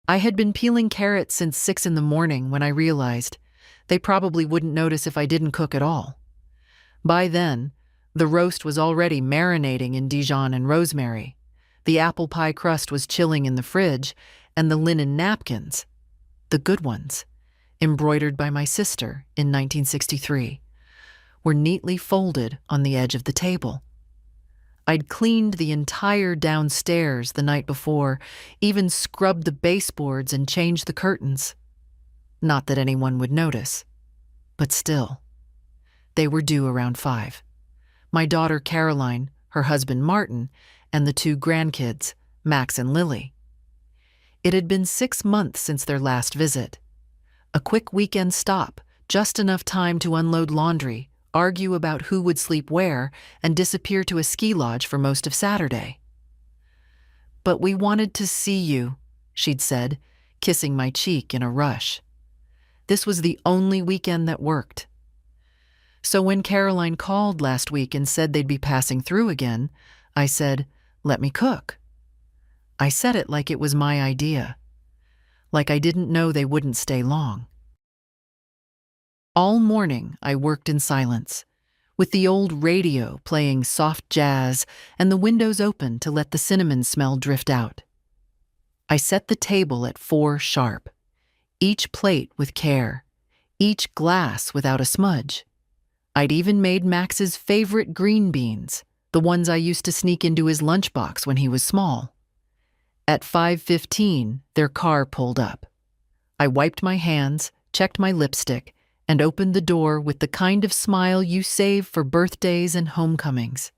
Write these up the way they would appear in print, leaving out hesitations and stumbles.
I had been peeling carrots since 6 in the morning when I realized they probably wouldn't notice if I didn't cook at all. By then, the roast was already marinating in Dijon and rosemary. The apple pie crust was chilling in the fridge, and the linen napkins, the good ones, embroidered by my sister in 1963, were neatly folded on the edge of the table. I'd cleaned the entire downstairs the night before, even scrubbed the baseboards and changed the curtains. Not that anyone would notice, but still. They were due around 5. My daughter Caroline, her husband Martin, and the 2 grandkids, Max and Lily. It had been 6 months since their last visit. A quick weekend stop, just enough time to unload laundry, argue about who would sleep where, and disappear to a ski lodge for most of Saturday. "But we wanted to see you," she'd said, kissing my cheek in a rush. This was the only weekend that worked. So when Caroline called last week and said they'd be passing through again, I said, "Let me cook." I said it like it was my idea, like I didn't know they wouldn't stay long. All morning I worked in silence, with the old radio playing soft jazz and the windows open to let the cinnamon smell drift out. I set the table at 4 sharp, each plate with care, each glass without a smudge. I'd even made Max's favorite green beans, the ones I used to sneak into his lunchbox when he was small. At 5:15, their car pulled up. I wiped my hands, checked my lipstick, and opened the door with the kind of smile you save for birthdays and homecomings.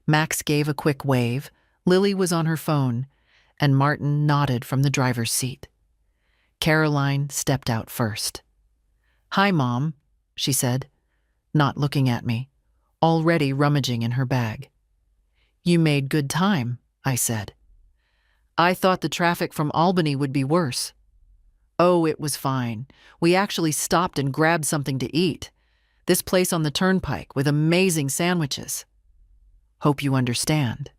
Max gave a quick wave, Lily was on her phone, and Martin nodded from the driver's seat. Caroline stepped out first. "Hi, Mom," she said, not looking at me, already rummaging in her bag. "You made good time," I said. "I thought the traffic from Albany would be worse." "Oh, it was fine. We actually stopped and grabbed something to eat. This place on the turnpike with amazing sandwiches." "Hope you understand."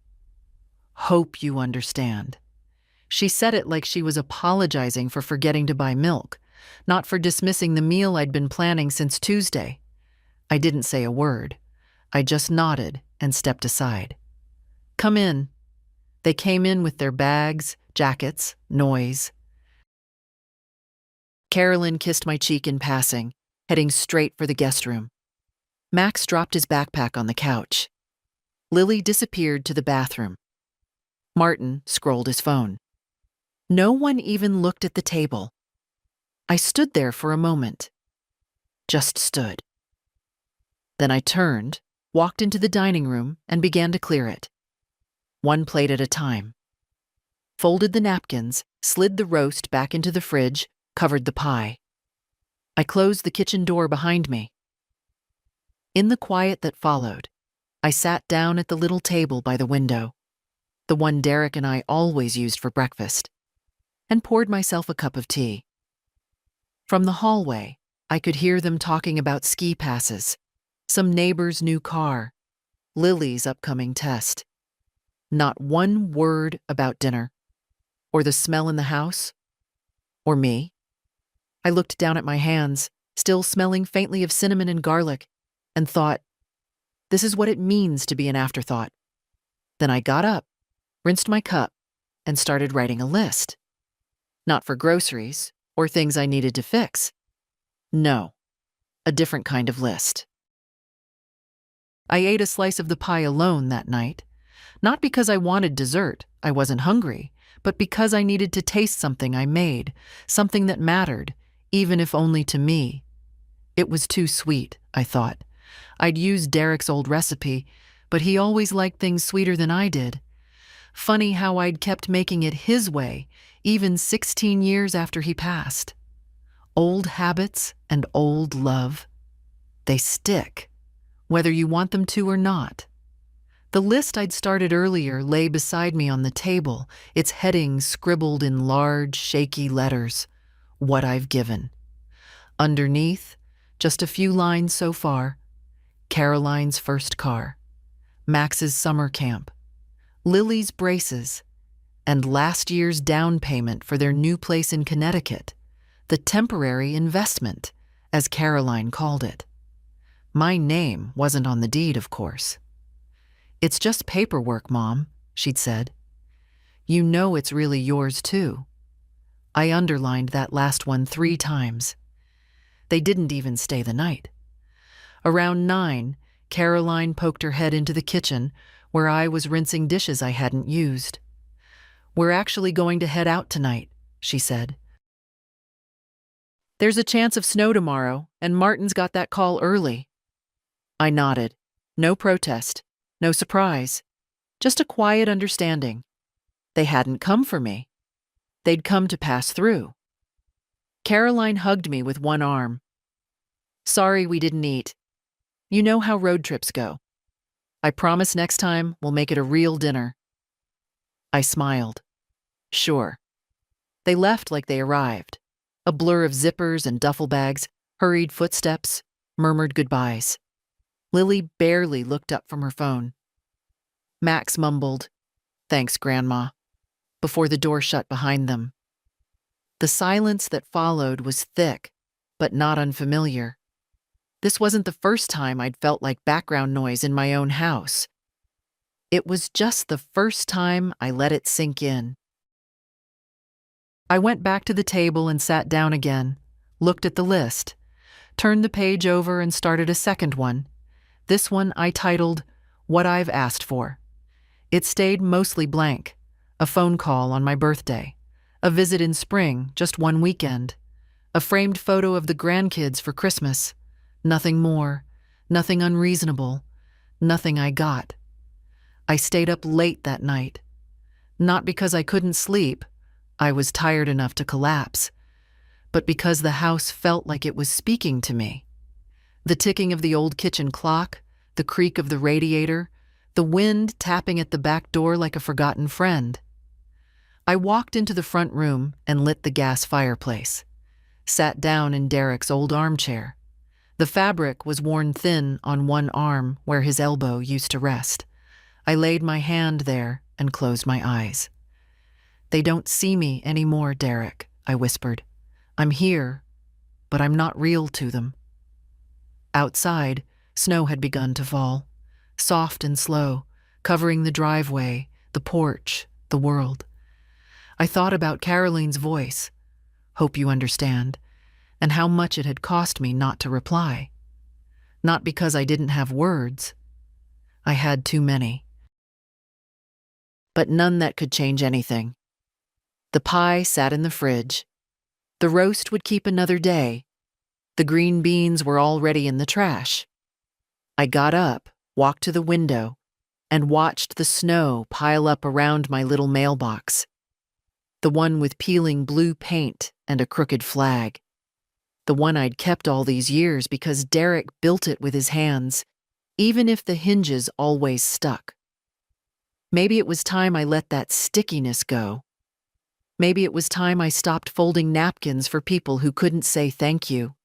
"Hope you understand." She said it like she was apologizing for forgetting to buy milk, not for dismissing the meal I'd been planning since Tuesday. I didn't say a word. I just nodded and stepped aside. "Come in." They came in with their bags, jackets, noise. Carolyn kissed my cheek in passing, heading straight for the guest room. Max dropped his backpack on the couch. Lily disappeared to the bathroom. Martin scrolled his phone. No one even looked at the table. I stood there for a moment. Just stood. Then I turned, walked into the dining room, and began to clear it. One plate at a time. Folded the napkins, slid the roast back into the fridge, covered the pie. I closed the kitchen door behind me. In the quiet that followed, I sat down at the little table by the window, the one Derek and I always used for breakfast, and poured myself a cup of tea. From the hallway, I could hear them talking about ski passes, some neighbor's new car, Lily's upcoming test. Not one word about dinner, or the smell in the house, or me. I looked down at my hands, still smelling faintly of cinnamon and garlic, and thought, this is what it means to be an afterthought. Then I got up, rinsed my cup, and started writing a list. Not for groceries or things I needed to fix. No, a different kind of list. I ate a slice of the pie alone that night, not because I wanted dessert, I wasn't hungry, but because I needed to taste something I made, something that mattered, even if only to me. It was too sweet, I thought. I'd used Derek's old recipe, but he always liked things sweeter than I did. Funny how I'd kept making it his way, even 16 years after he passed. Old habits and old love. They stick, whether you want them to or not. The list I'd started earlier lay beside me on the table, its headings scribbled in large, shaky letters. What I've given. Underneath, just a few lines so far. Caroline's first car. Max's summer camp. Lily's braces. and last year's down payment for their new place in Connecticut, the temporary investment, as Caroline called it. My name wasn't on the deed, of course. "It's just paperwork, Mom," she'd said. "You know it's really yours, too." I underlined that last one 3 times. They didn't even stay the night. Around 9, Caroline poked her head into the kitchen, where I was rinsing dishes I hadn't used. "We're actually going to head out tonight," she said. "There's a chance of snow tomorrow, and Martin's got that call early." I nodded. No protest, no surprise, just a quiet understanding. They hadn't come for me. They'd come to pass through. Caroline hugged me with one arm. "Sorry we didn't eat. You know how road trips go. I promise next time we'll make it a real dinner." I smiled. Sure. They left like they arrived. A blur of zippers and duffel bags, hurried footsteps, murmured goodbyes. Lily barely looked up from her phone. Max mumbled, "Thanks, Grandma," before the door shut behind them. The silence that followed was thick, but not unfamiliar. This wasn't the first time I'd felt like background noise in my own house. It was just the first time I let it sink in. I went back to the table and sat down again, looked at the list, turned the page over and started a second one. This one I titled, "What I've Asked For." It stayed mostly blank. A phone call on my birthday, a visit in spring, just one weekend, a framed photo of the grandkids for Christmas. Nothing more, nothing unreasonable, nothing I got. I stayed up late that night. Not because I couldn't sleep, I was tired enough to collapse, but because the house felt like it was speaking to me. The ticking of the old kitchen clock, the creak of the radiator, the wind tapping at the back door like a forgotten friend. I walked into the front room and lit the gas fireplace, sat down in Derek's old armchair. The fabric was worn thin on one arm where his elbow used to rest. I laid my hand there and closed my eyes. "They don't see me anymore, Derek," I whispered. "I'm here, but I'm not real to them." Outside, snow had begun to fall, soft and slow, covering the driveway, the porch, the world. I thought about Caroline's voice, "Hope you understand," and how much it had cost me not to reply. Not because I didn't have words. I had too many. But none that could change anything. The pie sat in the fridge. The roast would keep another day. The green beans were already in the trash. I got up, walked to the window, and watched the snow pile up around my little mailbox. The one with peeling blue paint and a crooked flag. The one I'd kept all these years because Derek built it with his hands, even if the hinges always stuck. Maybe it was time I let that stickiness go. Maybe it was time I stopped folding napkins for people who couldn't say thank you.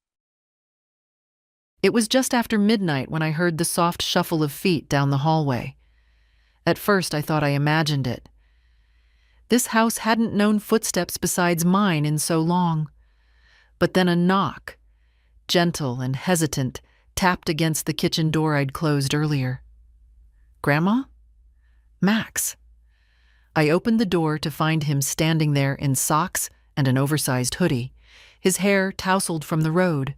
It was just after midnight when I heard the soft shuffle of feet down the hallway. At first I thought I imagined it. This house hadn't known footsteps besides mine in so long. But then a knock, gentle and hesitant, tapped against the kitchen door I'd closed earlier. "Grandma?" "Max." I opened the door to find him standing there in socks and an oversized hoodie, his hair tousled from the road.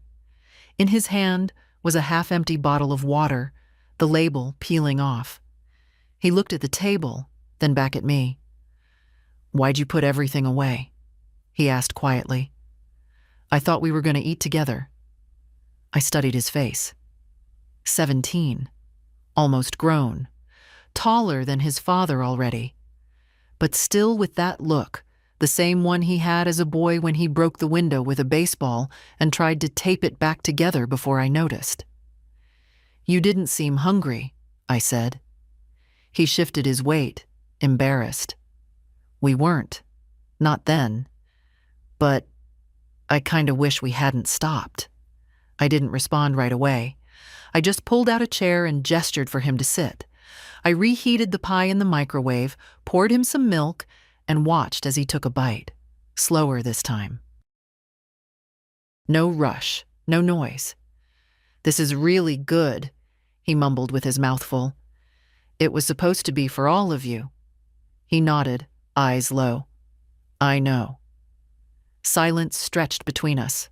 In his hand was a half-empty bottle of water, the label peeling off. He looked at the table, then back at me. "Why'd you put everything away?" he asked quietly. "I thought we were going to eat together." I studied his face. 17, almost grown, taller than his father already, but still with that look, the same one he had as a boy when he broke the window with a baseball and tried to tape it back together before I noticed. "You didn't seem hungry," I said. He shifted his weight, embarrassed. "We weren't. Not then. But I kinda wish we hadn't stopped." I didn't respond right away. I just pulled out a chair and gestured for him to sit. I reheated the pie in the microwave, poured him some milk, and watched as he took a bite, slower this time. No rush, no noise. "This is really good," he mumbled with his mouth full. "It was supposed to be for all of you." He nodded, eyes low. "I know." Silence stretched between us.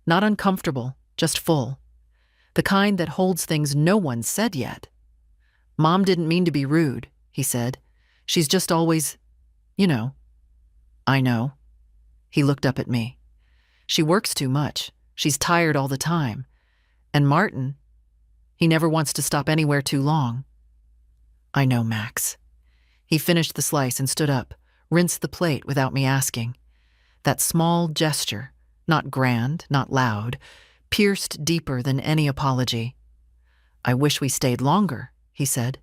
Not uncomfortable, just full. The kind that holds things no one said yet. "Mom didn't mean to be rude," he said. "She's just always, you know." "I know." He looked up at me. "She works too much. She's tired all the time. And Martin, he never wants to stop anywhere too long." "I know, Max." He finished the slice and stood up, rinsed the plate without me asking. That small gesture, not grand, not loud, pierced deeper than any apology. "I wish we stayed longer," he said.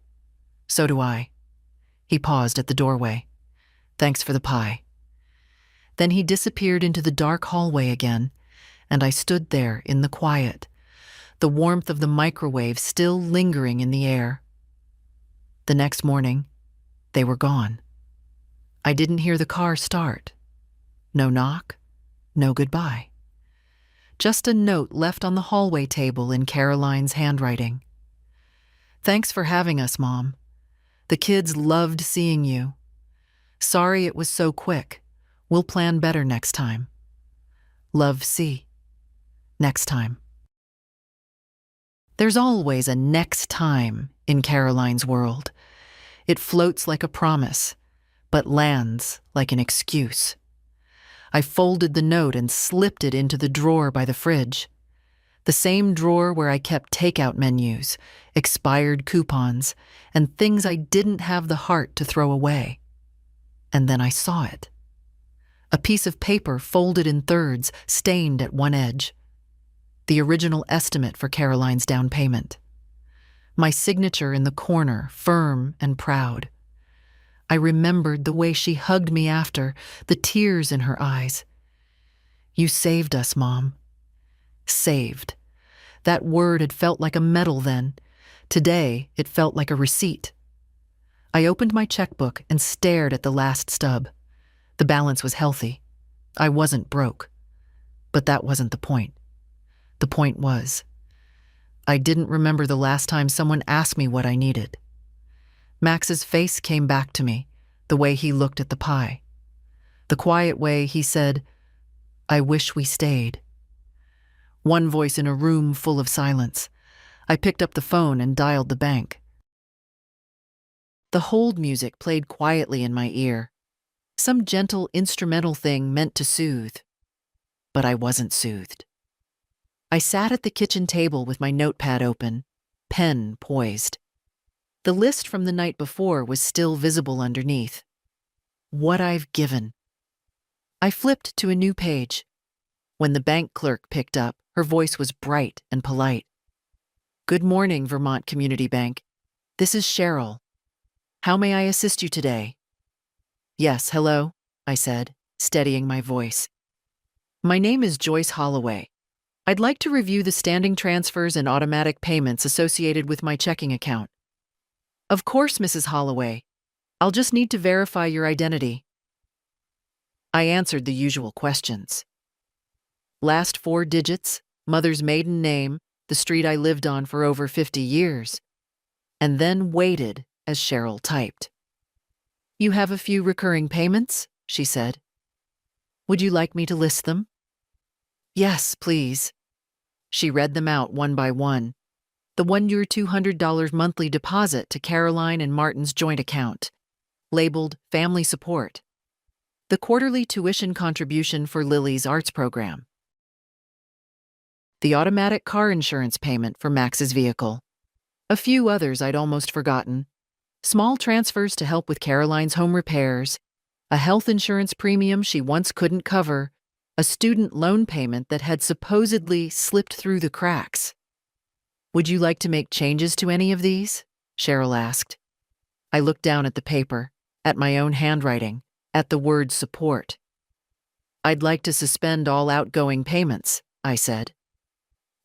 "So do I." He paused at the doorway. "Thanks for the pie." Then he disappeared into the dark hallway again, and I stood there in the quiet, the warmth of the microwave still lingering in the air. The next morning, they were gone. I didn't hear the car start. No knock, no goodbye. Just a note left on the hallway table in Caroline's handwriting. "Thanks for having us, Mom. The kids loved seeing you. Sorry it was so quick. We'll plan better next time. Love, C. Next time." There's always a next time in Caroline's world. It floats like a promise, but lands like an excuse. I folded the note and slipped it into the drawer by the fridge. The same drawer where I kept takeout menus, expired coupons, and things I didn't have the heart to throw away. And then I saw it. A piece of paper folded in thirds, stained at one edge. The original estimate for Caroline's down payment. My signature in the corner, firm and proud. I remembered the way she hugged me after, the tears in her eyes. "You saved us, Mom." Saved. That word had felt like a medal then. Today, it felt like a receipt. I opened my checkbook and stared at the last stub. The balance was healthy. I wasn't broke. But that wasn't the point. The point was, I didn't remember the last time someone asked me what I needed. Max's face came back to me, the way he looked at the pie. The quiet way he said, "I wish we stayed." One voice in a room full of silence. I picked up the phone and dialed the bank. The hold music played quietly in my ear. Some gentle instrumental thing meant to soothe. But I wasn't soothed. I sat at the kitchen table with my notepad open, pen poised. The list from the night before was still visible underneath. What I've given. I flipped to a new page. When the bank clerk picked up, her voice was bright and polite. "Good morning, Vermont Community Bank. This is Cheryl. How may I assist you today?" "Yes, hello," I said, steadying my voice. "My name is Joyce Holloway. I'd like to review the standing transfers and automatic payments associated with my checking account." "Of course, Mrs. Holloway. I'll just need to verify your identity." I answered the usual questions. Last 4 digits, mother's maiden name, the street I lived on for over 50 years, and then waited as Cheryl typed. "You have a few recurring payments?" she said. "Would you like me to list them?" "Yes, please." She read them out one by one. The $1 $200 monthly deposit to Caroline and Martin's joint account, labeled Family Support. The quarterly tuition contribution for Lily's arts program. The automatic car insurance payment for Max's vehicle. A few others I'd almost forgotten. Small transfers to help with Caroline's home repairs, a health insurance premium she once couldn't cover, a student loan payment that had supposedly slipped through the cracks. "Would you like to make changes to any of these?" Cheryl asked. I looked down at the paper, at my own handwriting, at the word support. "I'd like to suspend all outgoing payments," I said.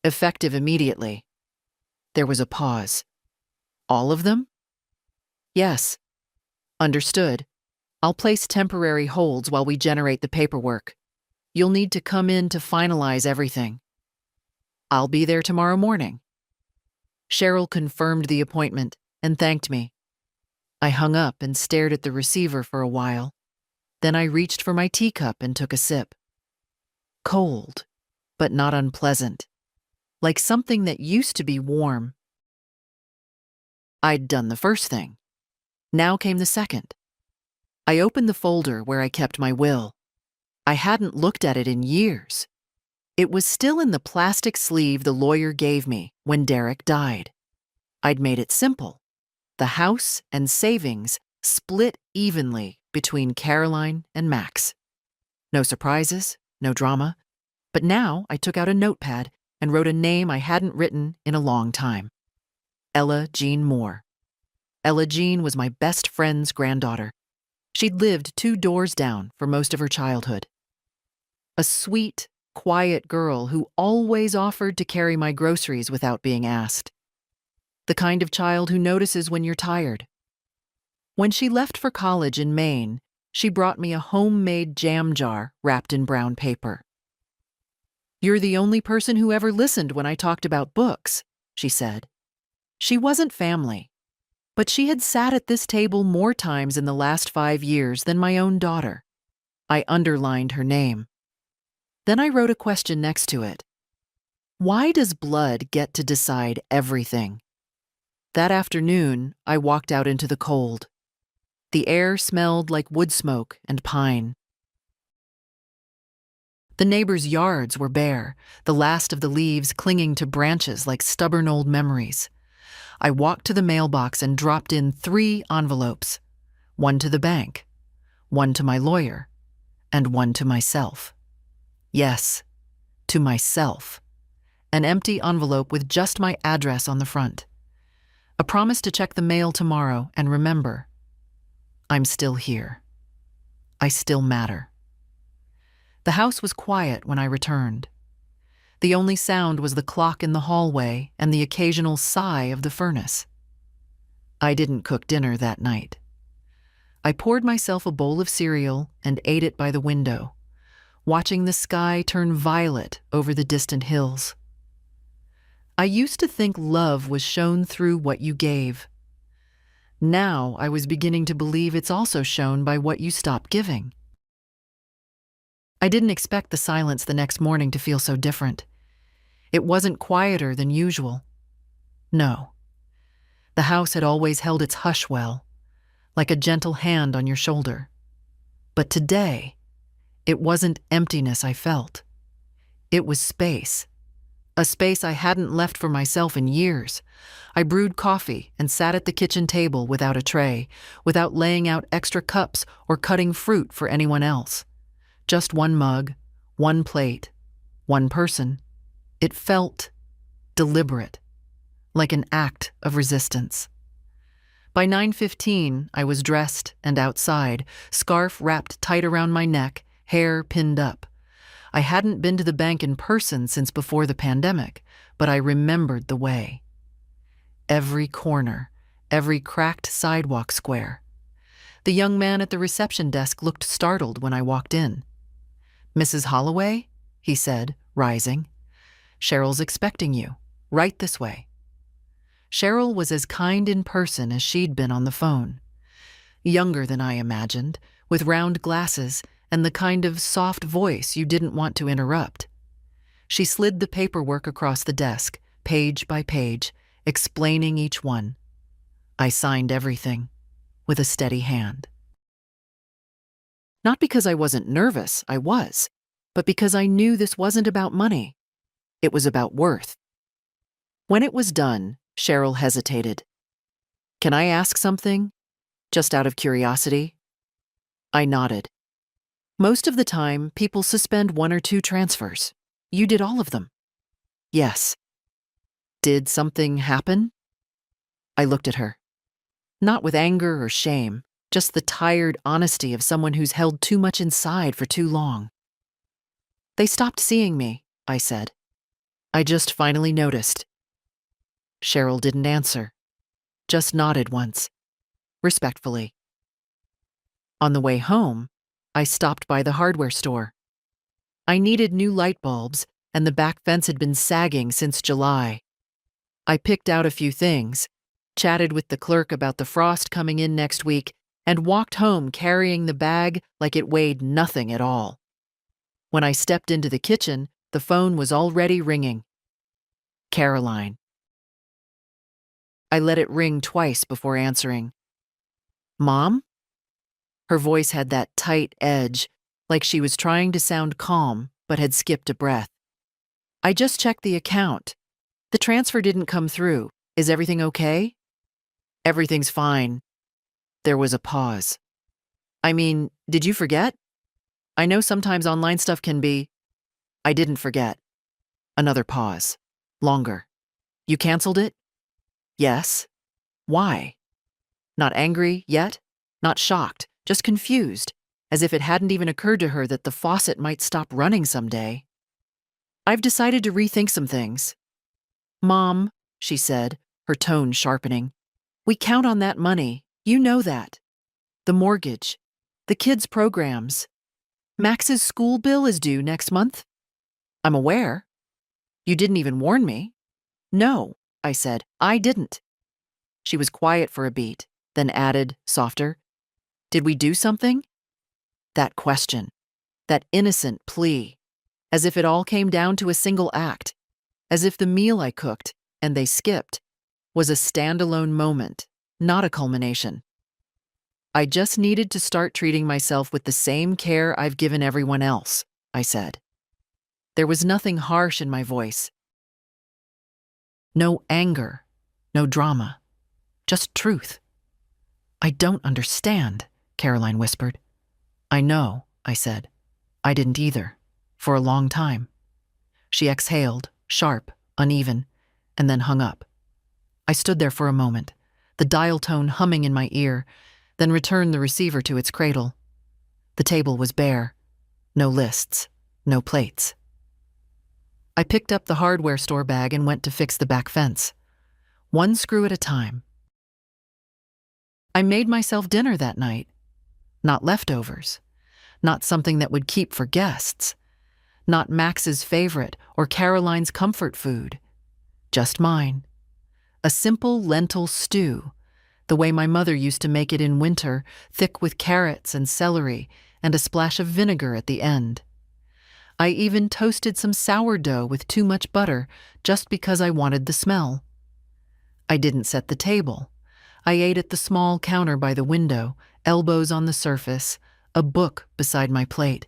"Effective immediately." There was a pause. "All of them?" "Yes." "Understood. I'll place temporary holds while we generate the paperwork. You'll need to come in to finalize everything. I'll be there tomorrow morning." Cheryl confirmed the appointment and thanked me. I hung up and stared at the receiver for a while. Then I reached for my teacup and took a sip. Cold, but not unpleasant, like something that used to be warm. I'd done the first thing. Now came the second. I opened the folder where I kept my will. I hadn't looked at it in years. It was still in the plastic sleeve the lawyer gave me when Derek died. I'd made it simple. The house and savings split evenly between Caroline and Max. No surprises, no drama. But now I took out a notepad and wrote a name I hadn't written in a long time. Ella Jean Moore. Ella Jean was my best friend's granddaughter. She'd lived 2 doors down for most of her childhood. A sweet, quiet girl who always offered to carry my groceries without being asked. The kind of child who notices when you're tired. When she left for college in Maine, she brought me a homemade jam jar wrapped in brown paper. "You're the only person who ever listened when I talked about books," she said. She wasn't family, but she had sat at this table more times in the last 5 years than my own daughter. I underlined her name. Then I wrote a question next to it. Why does blood get to decide everything? That afternoon, I walked out into the cold. The air smelled like wood smoke and pine. The neighbors' yards were bare, the last of the leaves clinging to branches like stubborn old memories. I walked to the mailbox and dropped in 3 envelopes. 1 to the bank, 1 to my lawyer, and 1 to myself. Yes, to myself. An empty envelope with just my address on the front. A promise to check the mail tomorrow and remember, I'm still here. I still matter. The house was quiet when I returned. The only sound was the clock in the hallway and the occasional sigh of the furnace. I didn't cook dinner that night. I poured myself a bowl of cereal and ate it by the window, watching the sky turn violet over the distant hills. I used to think love was shown through what you gave. Now I was beginning to believe it's also shown by what you stop giving. I didn't expect the silence the next morning to feel so different. It wasn't quieter than usual. No. The house had always held its hush well, like a gentle hand on your shoulder. But today, it wasn't emptiness I felt. It was space. A space I hadn't left for myself in years. I brewed coffee and sat at the kitchen table without a tray, without laying out extra cups or cutting fruit for anyone else. Just 1 mug, 1 plate, 1 person. It felt deliberate, like an act of resistance. By 9:15, I was dressed and outside, scarf wrapped tight around my neck, hair pinned up. I hadn't been to the bank in person since before the pandemic, but I remembered the way. Every corner, every cracked sidewalk square. The young man at the reception desk looked startled when I walked in. "Mrs. Holloway?" he said, rising. "Cheryl's expecting you. Right this way." Cheryl was as kind in person as she'd been on the phone. Younger than I imagined, with round glasses and the kind of soft voice you didn't want to interrupt. She slid the paperwork across the desk, page by page, explaining each one. I signed everything, with a steady hand. Not because I wasn't nervous, I was, but because I knew this wasn't about money. It was about worth. When it was done, Cheryl hesitated. "Can I ask something? Just out of curiosity?" I nodded. "Most of the time, people suspend 1 or 2 transfers. You did all of them." "Yes." "Did something happen?" I looked at her. Not with anger or shame, just the tired honesty of someone who's held too much inside for too long. "They stopped seeing me," I said. "I just finally noticed." Cheryl didn't answer, just nodded once, respectfully. On the way home, I stopped by the hardware store. I needed new light bulbs, and the back fence had been sagging since July. I picked out a few things, chatted with the clerk about the frost coming in next week, and walked home carrying the bag like it weighed nothing at all. When I stepped into the kitchen, the phone was already ringing. Caroline. I let it ring twice before answering. Mom? Her voice had that tight edge, like she was trying to sound calm but had skipped a breath. I just checked the account. The transfer didn't come through. Is everything okay? Everything's fine. There was a pause. I mean, did you forget? I know sometimes online stuff can be. I didn't forget. Another pause. Longer. You canceled it? Yes. Why? Not angry yet? Not shocked, just confused, as if it hadn't even occurred to her that the faucet might stop running someday. I've decided to rethink some things. Mom, she said, her tone sharpening, we count on that money. You know that. The mortgage, the kids' programs. Max's school bill is due next month. I'm aware. You didn't even warn me. No, I said, I didn't. She was quiet for a beat, then added, softer, did we do something? That question, that innocent plea, as if it all came down to a single act, as if the meal I cooked, and they skipped, was a standalone moment, not a culmination. I just needed to start treating myself with the same care I've given everyone else, I said. There was nothing harsh in my voice. No anger, no drama, just truth. I don't understand, Caroline whispered. I know, I said. I didn't either, for a long time. She exhaled, sharp, uneven, and then hung up. I stood there for a moment, the dial tone humming in my ear, then returned the receiver to its cradle. The table was bare. No lists, no plates. I picked up the hardware store bag and went to fix the back fence, one screw at a time. I made myself dinner that night. Not leftovers, not something that would keep for guests, not Max's favorite or Caroline's comfort food, just mine. A simple lentil stew, the way my mother used to make it in winter, thick with carrots and celery and a splash of vinegar at the end. I even toasted some sourdough with too much butter just because I wanted the smell. I didn't set the table. I ate at the small counter by the window, elbows on the surface, a book beside my plate,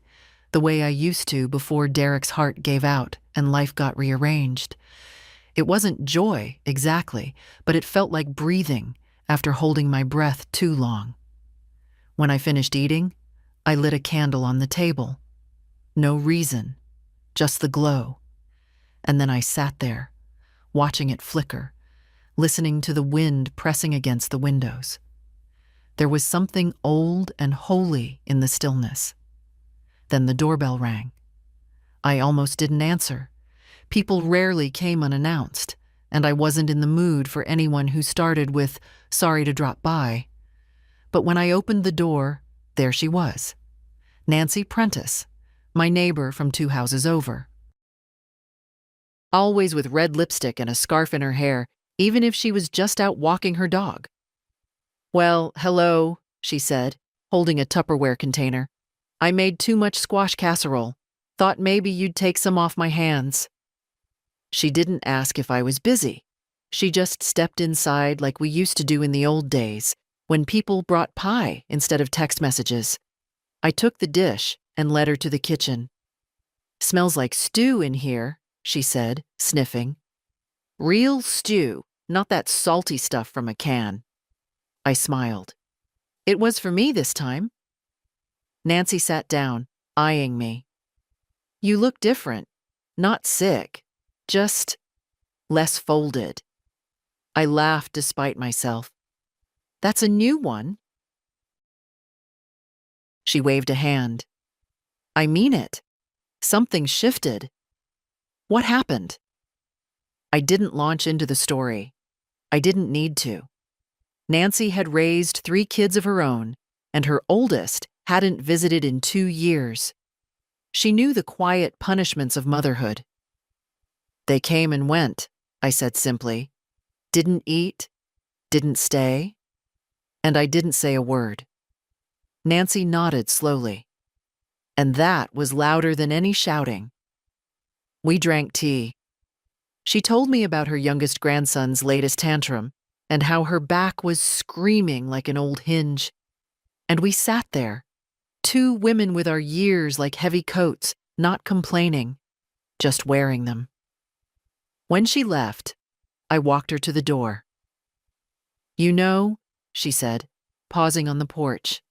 the way I used to before Derek's heart gave out and life got rearranged. It wasn't joy, exactly, but it felt like breathing after holding my breath too long. When I finished eating, I lit a candle on the table. No reason, just the glow. And then I sat there, watching it flicker, listening to the wind pressing against the windows. There was something old and holy in the stillness. Then the doorbell rang. I almost didn't answer. People rarely came unannounced, and I wasn't in the mood for anyone who started with, "Sorry to drop by." But when I opened the door, there she was. Nancy Prentice, my neighbor from 2 houses over. Always with red lipstick and a scarf in her hair, even if she was just out walking her dog. "Well, hello," she said, holding a Tupperware container. "I made too much squash casserole. Thought maybe you'd take some off my hands." She didn't ask if I was busy. She just stepped inside like we used to do in the old days, when people brought pie instead of text messages. I took the dish and led her to the kitchen. "Smells like stew in here," she said, sniffing. "Real stew, not that salty stuff from a can." I smiled. "It was for me this time." Nancy sat down, eyeing me. "You look different. Not sick. Just less folded." I laughed despite myself. "That's a new one." She waved a hand. "I mean it. Something shifted." "What happened?" I didn't launch into the story. I didn't need to. Nancy had raised 3 kids of her own, and her oldest hadn't visited in 2 years. She knew the quiet punishments of motherhood. They came and went, I said simply. Didn't eat, didn't stay, and I didn't say a word. Nancy nodded slowly, and that was louder than any shouting. We drank tea. She told me about her youngest grandson's latest tantrum and how her back was screaming like an old hinge. And we sat there, 2 women with our years like heavy coats, not complaining, just wearing them. When she left, I walked her to the door. You know, she said, pausing on the porch,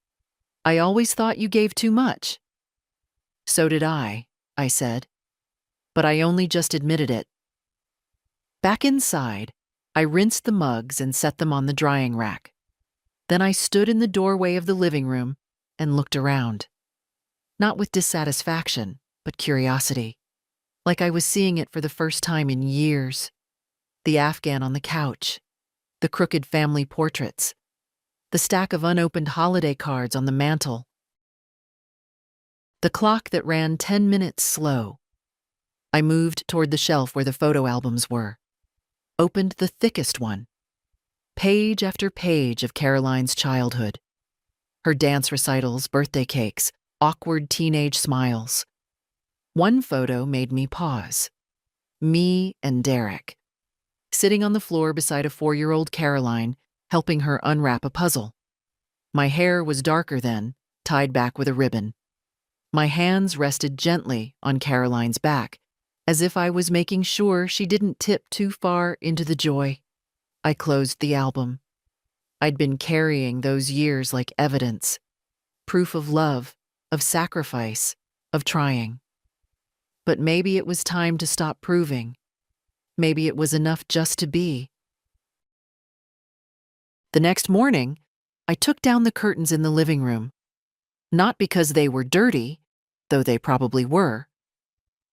I always thought you gave too much. So did I said, but I only just admitted it. Back inside, I rinsed the mugs and set them on the drying rack. Then I stood in the doorway of the living room and looked around. Not with dissatisfaction, but curiosity, like I was seeing it for the first time in years. The Afghan on the couch, the crooked family portraits, the stack of unopened holiday cards on the mantel, the clock that ran 10 minutes slow. I moved toward the shelf where the photo albums were, opened the thickest one. Page after page of Caroline's childhood. Her dance recitals, birthday cakes, awkward teenage smiles. One photo made me pause. Me and Derek, sitting on the floor beside a 4-year-old Caroline, helping her unwrap a puzzle. My hair was darker then, tied back with a ribbon. My hands rested gently on Caroline's back, as if I was making sure she didn't tip too far into the joy. I closed the album. I'd been carrying those years like evidence, proof of love, of sacrifice, of trying. But maybe it was time to stop proving. Maybe it was enough just to be. The next morning, I took down the curtains in the living room, not because they were dirty, though they probably were,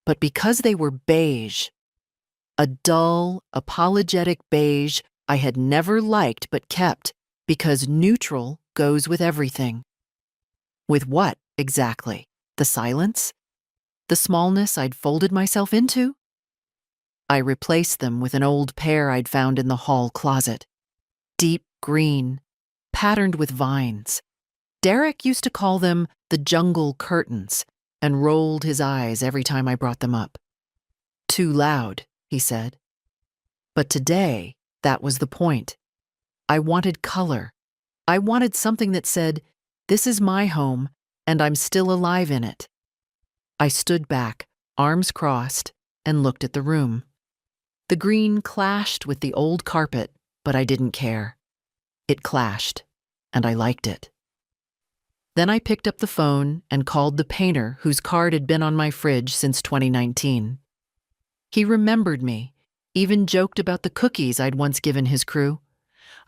but because they were beige. A dull, apologetic beige I had never liked but kept because neutral goes with everything. With what, exactly? The silence? The smallness I'd folded myself into? I replaced them with an old pair I'd found in the hall closet. Deep green, patterned with vines. Derek used to call them the jungle curtains and rolled his eyes every time I brought them up. Too loud, he said. But today, that was the point. I wanted color. I wanted something that said, this is my home, and I'm still alive in it. I stood back, arms crossed, and looked at the room. The green clashed with the old carpet, but I didn't care. It clashed, and I liked it. Then I picked up the phone and called the painter whose card had been on my fridge since 2019. He remembered me, even joked about the cookies I'd once given his crew.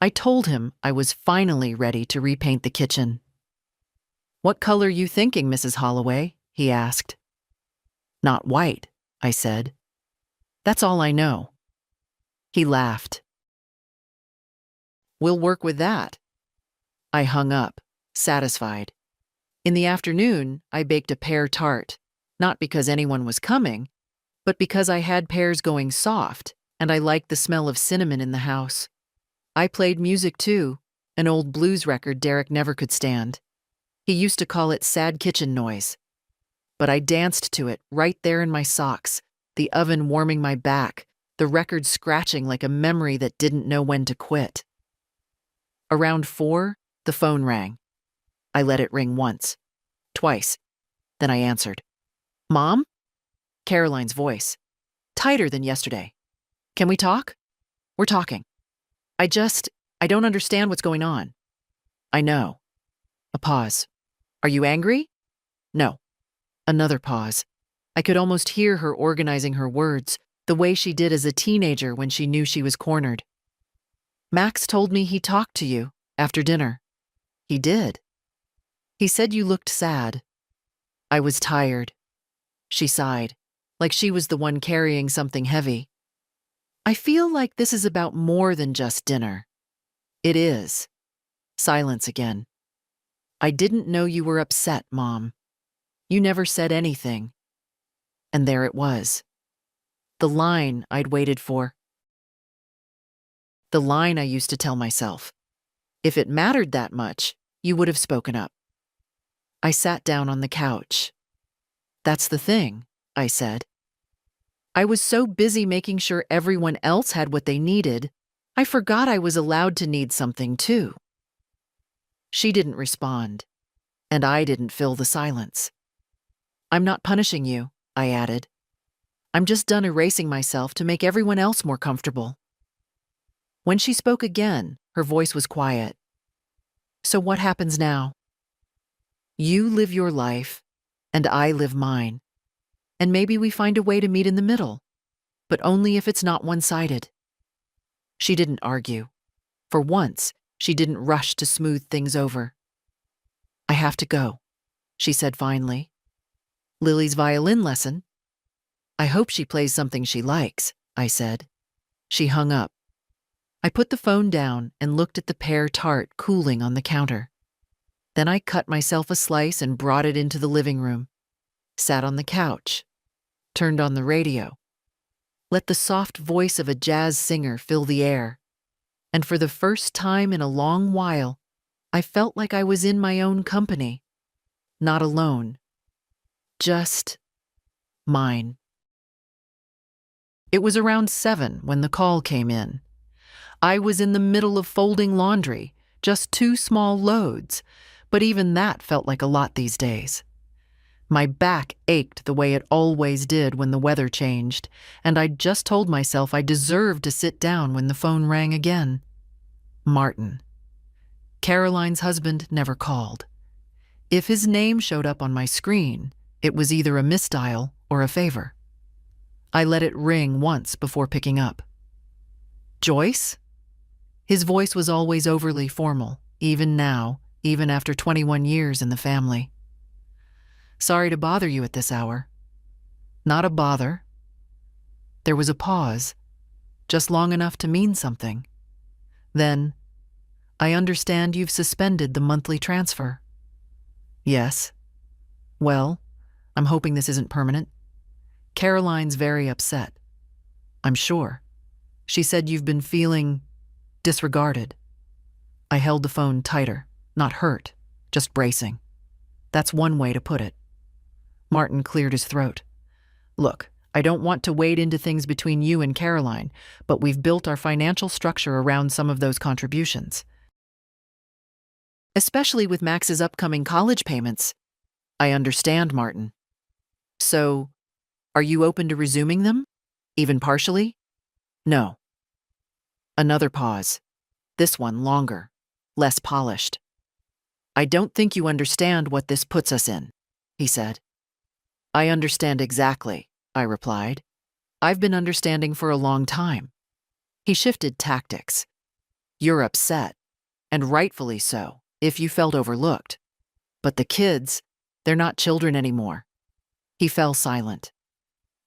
I told him I was finally ready to repaint the kitchen. What color you thinking, Mrs. Holloway? He asked. Not white, I said. That's all I know. He laughed. We'll work with that. I hung up, satisfied. In the afternoon, I baked a pear tart, not because anyone was coming, but because I had pears going soft, and I liked the smell of cinnamon in the house. I played music too, an old blues record Derek never could stand. He used to call it sad kitchen noise. But I danced to it right there in my socks, the oven warming my back, the record scratching like a memory that didn't know when to quit. Around 4, the phone rang. I let it ring once, twice. Then I answered. Mom? Caroline's voice, tighter than yesterday. Can we talk? We're talking. I don't understand what's going on. I know. A pause. Are you angry? No. Another pause. I could almost hear her organizing her words, the way she did as a teenager when she knew she was cornered. Max told me he talked to you after dinner. He did. He said you looked sad. I was tired. She sighed, like she was the one carrying something heavy. I feel like this is about more than just dinner. It is. Silence again. I didn't know you were upset, Mom. You never said anything. And there it was. The line I'd waited for. The line I used to tell myself. If it mattered that much, you would have spoken up. I sat down on the couch. That's the thing, I said. I was so busy making sure everyone else had what they needed, I forgot I was allowed to need something too. She didn't respond, and I didn't fill the silence. I'm not punishing you, I added. I'm just done erasing myself to make everyone else more comfortable. When she spoke again, her voice was quiet. So what happens now? You live your life, and I live mine. And maybe we find a way to meet in the middle, but only if it's not one-sided. She didn't argue. For once, she didn't rush to smooth things over. I have to go, she said finally. Lily's violin lesson? I hope she plays something she likes, I said. She hung up. I put the phone down and looked at the pear tart cooling on the counter. Then I cut myself a slice and brought it into the living room, sat on the couch, turned on the radio, let the soft voice of a jazz singer fill the air, and for the first time in a long while, I felt like I was in my own company, not alone, just mine. It was around 7 when the call came in. I was in the middle of folding laundry, just 2 small loads, but even that felt like a lot these days. My back ached the way it always did when the weather changed, and I'd just told myself I deserved to sit down when the phone rang again. Martin. Caroline's husband never called. If his name showed up on my screen, it was either a misdial or a favor. I let it ring once before picking up. Joyce? His voice was always overly formal, even now, even after 21 years in the family. Sorry to bother you at this hour. Not a bother. There was a pause, just long enough to mean something. Then, I understand you've suspended the monthly transfer. Yes. Well, I'm hoping this isn't permanent. Caroline's very upset. I'm sure. She said you've been feeling disregarded. I held the phone tighter, not hurt, just bracing. That's one way to put it. Martin cleared his throat. Look, I don't want to wade into things between you and Caroline, but we've built our financial structure around some of those contributions. Especially with Max's upcoming college payments. I understand, Martin. So, are you open to resuming them? Even partially? No. Another pause. This one longer, less polished. I don't think you understand what this puts us in, he said. I understand exactly, I replied. I've been understanding for a long time. He shifted tactics. You're upset, and rightfully so, if you felt overlooked. But the kids, they're not children anymore. He fell silent.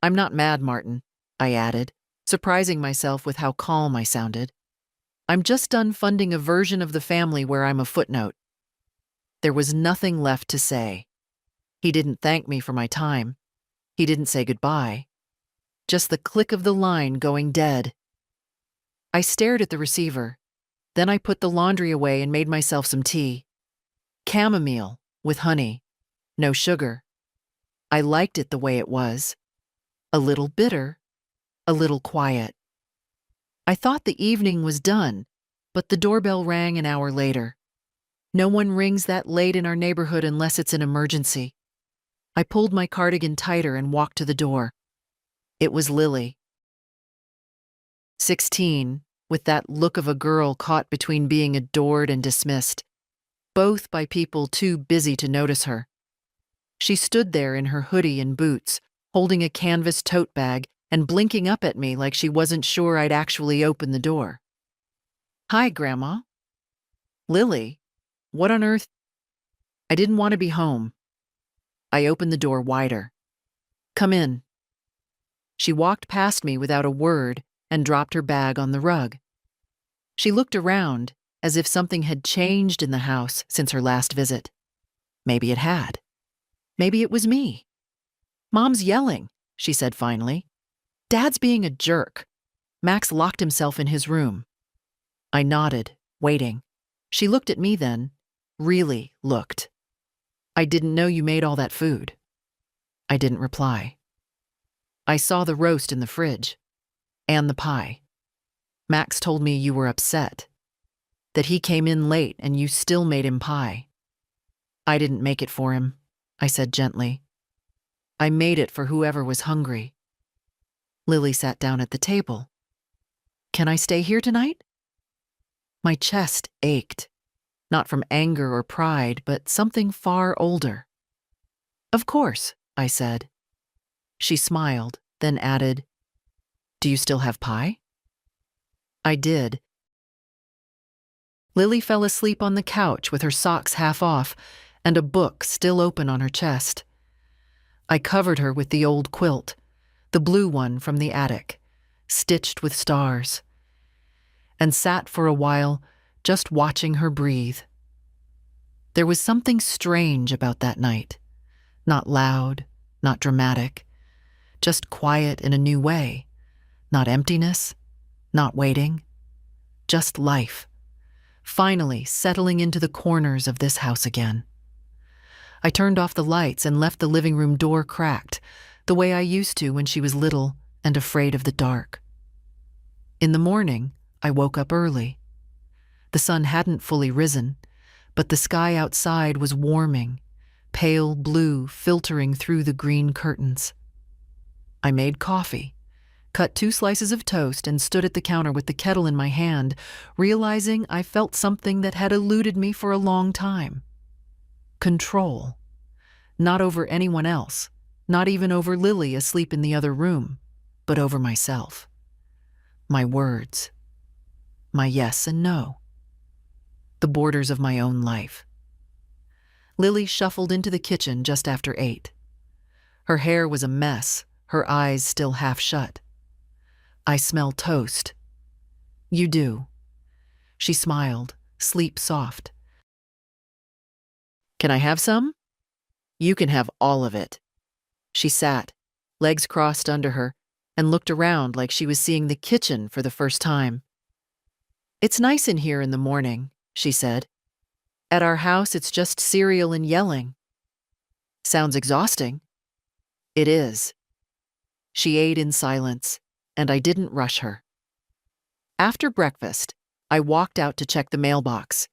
I'm not mad, Martin, I added, surprising myself with how calm I sounded. I'm just done funding a version of the family where I'm a footnote. There was nothing left to say. He didn't thank me for my time. He didn't say goodbye. Just the click of the line going dead. I stared at the receiver. Then I put the laundry away and made myself some tea. Chamomile with honey. No sugar. I liked it the way it was. A little bitter, a little quiet. I thought the evening was done, but the doorbell rang an hour later. No one rings that late in our neighborhood unless it's an emergency. I pulled my cardigan tighter and walked to the door. It was Lily. 16, with that look of a girl caught between being adored and dismissed, both by people too busy to notice her. She stood there in her hoodie and boots, holding a canvas tote bag and blinking up at me like she wasn't sure I'd actually open the door. Hi, Grandma. Lily, what on earth? I didn't want to be home. I opened the door wider. Come in. She walked past me without a word and dropped her bag on the rug. She looked around, as if something had changed in the house since her last visit. Maybe it had. Maybe it was me. Mom's yelling, she said finally. Dad's being a jerk. Max locked himself in his room. I nodded, waiting. She looked at me then, really looked. I didn't know you made all that food. I didn't reply. I saw the roast in the fridge. And the pie. Max told me you were upset. That he came in late and you still made him pie. I didn't make it for him, I said gently. I made it for whoever was hungry. Lily sat down at the table. Can I stay here tonight? My chest ached, not from anger or pride, but something far older. Of course, I said. She smiled, then added, Do you still have pie? I did. Lily fell asleep on the couch with her socks half off and a book still open on her chest. I covered her with the old quilt, the blue one from the attic, stitched with stars, and sat for a while just watching her breathe. There was something strange about that night. Not loud, not dramatic, just quiet in a new way. Not emptiness, not waiting, just life, finally settling into the corners of this house again. I turned off the lights and left the living room door cracked, the way I used to when she was little and afraid of the dark. In the morning, I woke up early. The sun hadn't fully risen, but the sky outside was warming, pale blue filtering through the green curtains. I made coffee, cut 2 slices of toast, and stood at the counter with the kettle in my hand, realizing I felt something that had eluded me for a long time. Control. Not over anyone else, not even over Lily asleep in the other room, but over myself. My words. My yes and no. The borders of my own life. Lily shuffled into the kitchen just after 8. Her hair was a mess, her eyes still half shut. I smell toast. You do. She smiled, sleep soft. Can I have some? You can have all of it. She sat, legs crossed under her, and looked around like she was seeing the kitchen for the first time. It's nice in here in the morning, she said. At our house, it's just cereal and yelling. Sounds exhausting. It is. She ate in silence, and I didn't rush her. After breakfast, I walked out to check the mailbox.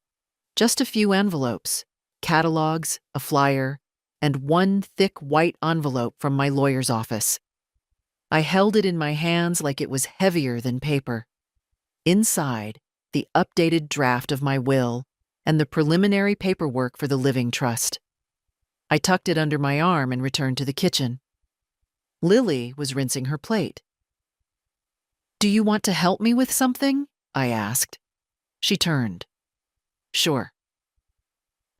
Just a few envelopes, catalogs, a flyer, and one thick white envelope from my lawyer's office. I held it in my hands like it was heavier than paper. Inside, the updated draft of my will and the preliminary paperwork for the living trust. I tucked it under my arm and returned to the kitchen. Lily was rinsing her plate. Do you want to help me with something? I asked. She turned. Sure.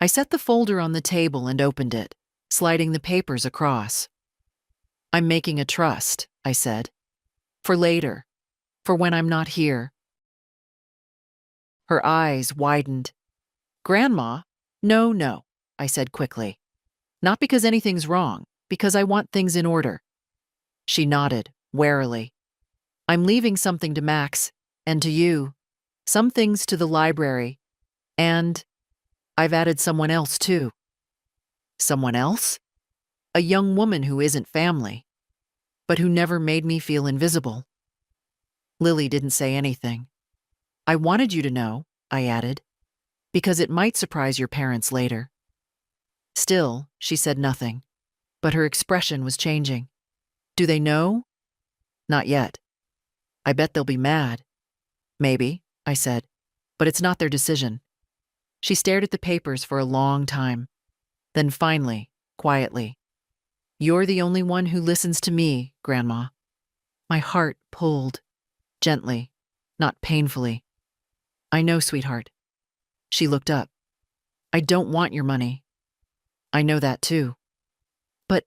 I set the folder on the table and opened it, sliding the papers across. I'm making a trust, I said. For later. For when I'm not here. Her eyes widened. Grandma, no, I said quickly. Not because anything's wrong, because I want things in order. She nodded, warily. I'm leaving something to Max, and to you. Some things to the library. And I've added someone else, too. Someone else? A young woman who isn't family, but who never made me feel invisible. Lily didn't say anything. I wanted you to know, I added, because it might surprise your parents later. Still, she said nothing, but her expression was changing. Do they know? Not yet. I bet they'll be mad. Maybe, I said, but it's not their decision. She stared at the papers for a long time. Then finally, quietly, You're the only one who listens to me, Grandma. My heart pulled, gently, not painfully. I know, sweetheart. She looked up. I don't want your money. I know that too. But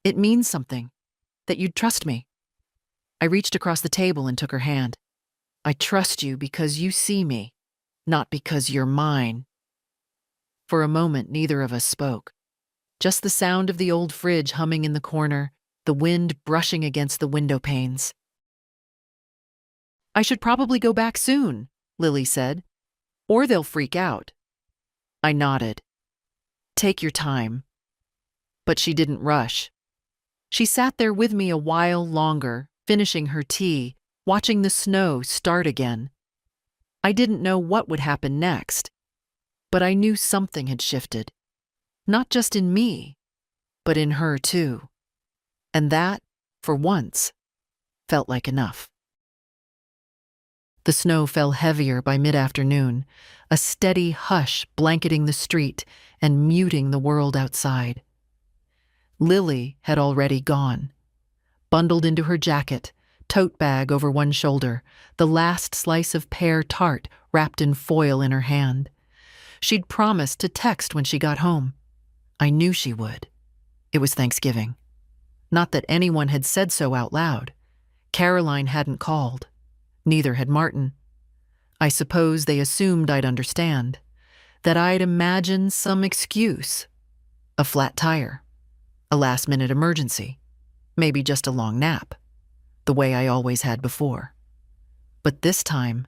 it means something, that you'd trust me. I reached across the table and took her hand. I trust you because you see me, not because you're mine. For a moment, neither of us spoke. Just the sound of the old fridge humming in the corner, the wind brushing against the window panes. "I should probably go back soon," Lily said, "or they'll freak out." I nodded. "Take your time." But she didn't rush. She sat there with me a while longer, finishing her tea, watching the snow start again. I didn't know what would happen next, but I knew something had shifted. Not just in me, but in her too. And that, for once, felt like enough. The snow fell heavier by mid-afternoon, a steady hush blanketing the street and muting the world outside. Lily had already gone, bundled into her jacket, tote bag over one shoulder, the last slice of pear tart wrapped in foil in her hand. She'd promised to text when she got home. I knew she would. It was Thanksgiving. Not that anyone had said so out loud. Caroline hadn't called. Neither had Martin. I suppose they assumed I'd understand, that I'd imagine some excuse. A flat tire, a last-minute emergency, maybe just a long nap, the way I always had before. But this time,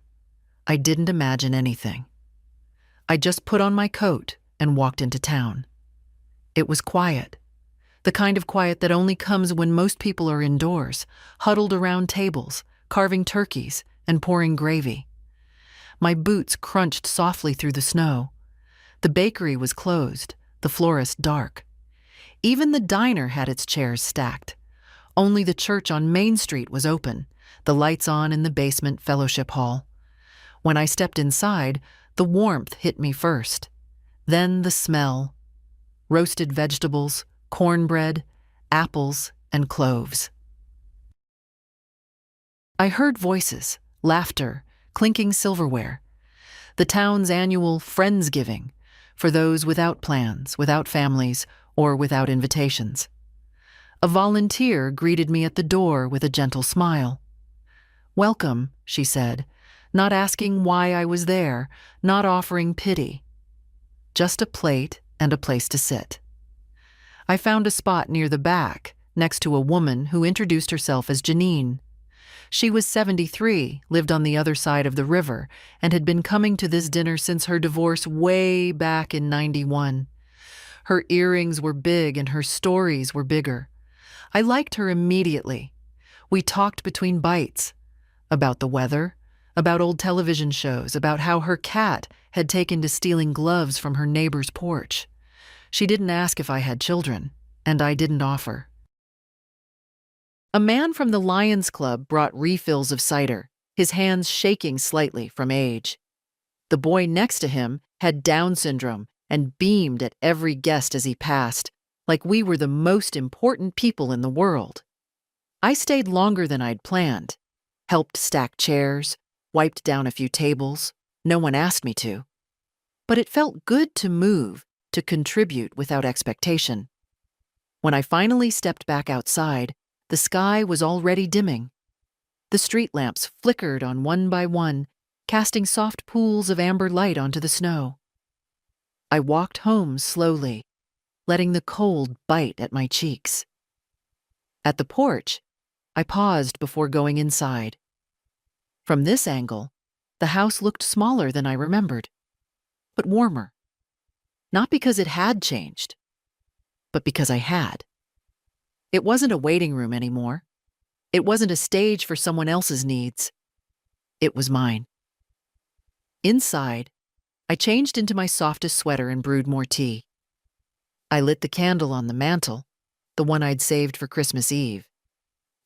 I didn't imagine anything. I just put on my coat and walked into town. It was quiet, the kind of quiet that only comes when most people are indoors, huddled around tables, carving turkeys and pouring gravy. My boots crunched softly through the snow. The bakery was closed, the florist dark. Even the diner had its chairs stacked. Only the church on Main Street was open, the lights on in the basement fellowship hall. When I stepped inside, the warmth hit me first. Then the smell. Roasted vegetables, cornbread, apples, and cloves. I heard voices, laughter, clinking silverware. The town's annual Friendsgiving, for those without plans, without families, or without invitations. A volunteer greeted me at the door with a gentle smile. "Welcome," she said, not asking why I was there, not offering pity. Just a plate and a place to sit. I found a spot near the back, next to a woman who introduced herself as Janine. She was 73, lived on the other side of the river, and had been coming to this dinner since her divorce way back in '91. Her earrings were big and her stories were bigger. I liked her immediately. We talked between bites. About the weather, about old television shows, about how her cat had taken to stealing gloves from her neighbor's porch. She didn't ask if I had children, and I didn't offer. A man from the Lions Club brought refills of cider, his hands shaking slightly from age. The boy next to him had Down syndrome and beamed at every guest as he passed, like we were the most important people in the world. I stayed longer than I'd planned, helped stack chairs, wiped down a few tables. No one asked me to. But it felt good to move, to contribute without expectation. When I finally stepped back outside, the sky was already dimming. The street lamps flickered on one by one, casting soft pools of amber light onto the snow. I walked home slowly, letting the cold bite at my cheeks. At the porch, I paused before going inside. From this angle, the house looked smaller than I remembered, but warmer. Not because it had changed, but because I had. It wasn't a waiting room anymore. It wasn't a stage for someone else's needs. It was mine. Inside, I changed into my softest sweater and brewed more tea. I lit the candle on the mantel, the one I'd saved for Christmas Eve,